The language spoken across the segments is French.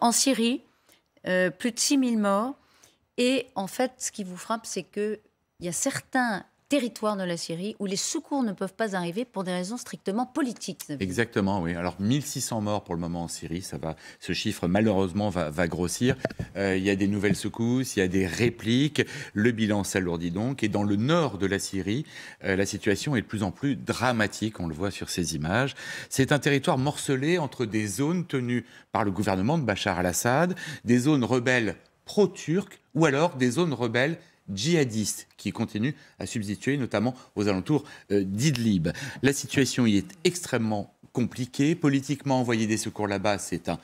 En Syrie, plus de 6 000 morts. Et en fait, ce qui vous frappe, c'est qu'il y a certains territoires de la Syrie où les secours ne peuvent pas arriver pour des raisons strictement politiques. Exactement, oui. Alors 1600 morts pour le moment en Syrie, ce chiffre malheureusement va grossir. Il y a des nouvelles secousses, il y a des répliques, le bilan s'alourdit donc. Et dans le nord de la Syrie, la situation est de plus en plus dramatique, on le voit sur ces images. C'est un territoire morcelé entre des zones tenues par le gouvernement de Bachar al-Assad, des zones rebelles pro-turques ou alors des zones rebelles djihadistes qui continuent à subsister notamment aux alentours d'Idlib. La situation y est extrêmement compliquée. Politiquement, envoyer des secours là-bas, c'est un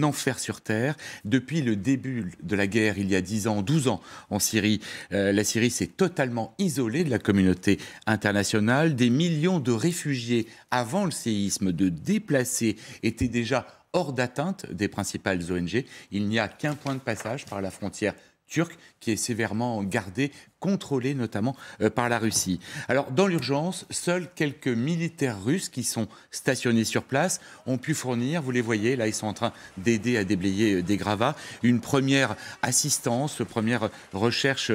enfer sur terre. Depuis le début de la guerre, il y a 10 ans, 12 ans en Syrie, la Syrie s'est totalement isolée de la communauté internationale. Des millions de réfugiés avant le séisme, de déplacés, étaient déjà hors d'atteinte des principales ONG. Il n'y a qu'un point de passage par la frontière turque qui est sévèrement gardé, contrôlé notamment par la Russie. Alors dans l'urgence, seuls quelques militaires russes qui sont stationnés sur place ont pu fournir, vous les voyez, là ils sont en train d'aider à déblayer des gravats, une première assistance, première recherche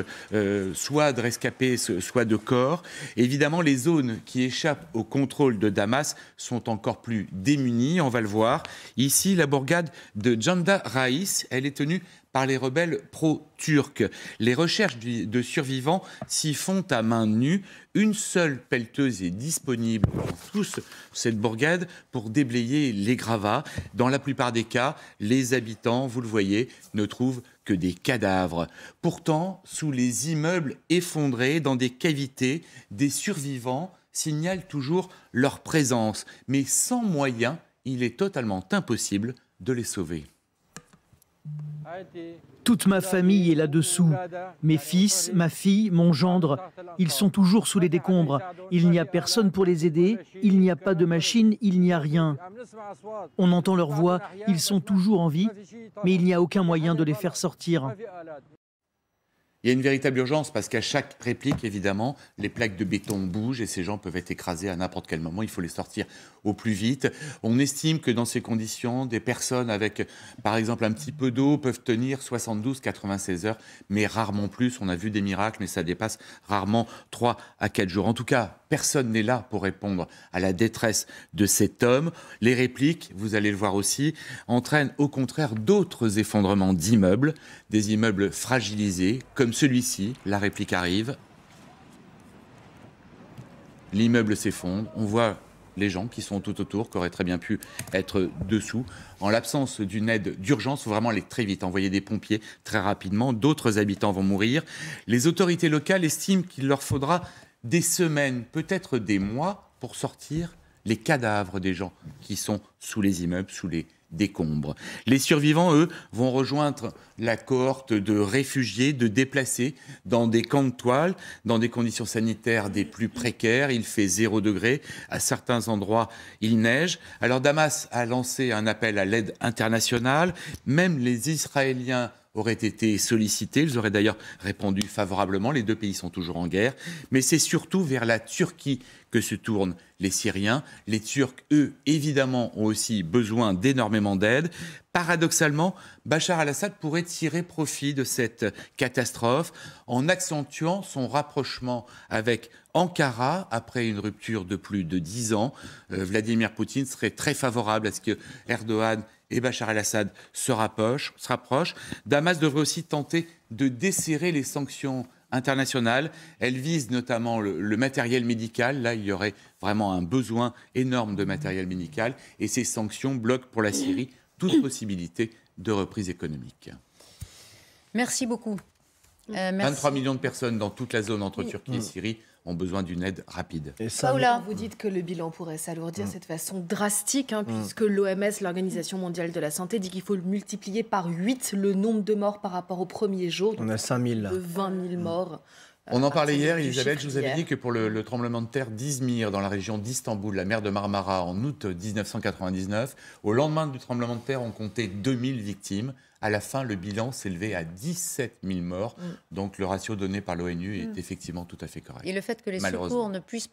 soit de rescapés, soit de corps. Évidemment, les zones qui échappent au contrôle de Damas sont encore plus démunies, on va le voir. Ici, la bourgade de Janda Raïs, elle est tenue par les rebelles pro-turcs. Les recherches de survivants s'y font à main nue. Une seule pelleteuse est disponible dans toute cette bourgade pour déblayer les gravats. Dans la plupart des cas, les habitants, vous le voyez, ne trouvent que des cadavres. Pourtant, sous les immeubles effondrés, dans des cavités, des survivants signalent toujours leur présence. Mais sans moyens, il est totalement impossible de les sauver. Toute ma famille est là-dessous. Mes fils, ma fille, mon gendre, ils sont toujours sous les décombres. Il n'y a personne pour les aider, il n'y a pas de machine, il n'y a rien. On entend leur voix, ils sont toujours en vie, mais il n'y a aucun moyen de les faire sortir. Il y a une véritable urgence parce qu'à chaque réplique, évidemment, les plaques de béton bougent et ces gens peuvent être écrasés à n'importe quel moment. Il faut les sortir au plus vite. On estime que dans ces conditions, des personnes avec, par exemple, un petit peu d'eau peuvent tenir 72-96 heures, mais rarement plus. On a vu des miracles, mais ça dépasse rarement 3 à 4 jours. En tout cas, personne n'est là pour répondre à la détresse de cet homme. Les répliques, vous allez le voir aussi, entraînent au contraire d'autres effondrements d'immeubles, des immeubles fragilisés, comme celui-ci. La réplique arrive. L'immeuble s'effondre. On voit les gens qui sont tout autour, qui auraient très bien pu être dessous. En l'absence d'une aide d'urgence, il faut vraiment aller très vite, envoyer des pompiers très rapidement. D'autres habitants vont mourir. Les autorités locales estiment qu'il leur faudra des semaines, peut-être des mois, pour sortir les cadavres des gens qui sont sous les immeubles, sous les décombres. Les survivants, eux, vont rejoindre la cohorte de réfugiés, de déplacés dans des camps de toile, dans des conditions sanitaires des plus précaires. Il fait 0 degré. À certains endroits, il neige. Alors Damas a lancé un appel à l'aide internationale. Même les Israéliens auraient été sollicités. Ils auraient d'ailleurs répondu favorablement. Les deux pays sont toujours en guerre. Mais c'est surtout vers la Turquie que se tournent les Syriens. Les Turcs, eux, évidemment, ont aussi besoin d'énormément d'aide. Paradoxalement, Bachar al-Assad pourrait tirer profit de cette catastrophe en accentuant son rapprochement avec Ankara après une rupture de plus de 10 ans. Vladimir Poutine serait très favorable à ce que Erdogan et Bachar al-Assad se rapprochent. Damas devrait aussi tenter de desserrer les sanctions internationales. Elles visent notamment le matériel médical. Là, il y aurait vraiment un besoin énorme de matériel médical. Et ces sanctions bloquent pour la Syrie toute possibilité de reprise économique. Merci beaucoup. Merci. 23 millions de personnes dans toute la zone entre Turquie et Syrie ont besoin d'une aide rapide. Et ça, vous dites que le bilan pourrait s'alourdir de cette façon drastique, puisque l'OMS, l'Organisation mondiale de la santé, dit qu'il faut multiplier par 8 le nombre de morts par rapport au premier jour. On a 5 000 là. De 20 000 morts. On en parlait hier, Elisabeth, je vous avais dit que pour le tremblement de terre d'Izmir, dans la région d'Istanbul, la mer de Marmara, en août 1999, au lendemain du tremblement de terre, on comptait 2000 victimes. À la fin, le bilan s'élevait à 17 000 morts. Donc le ratio donné par l'ONU est effectivement tout à fait correct. Et le fait que les secours ne puissent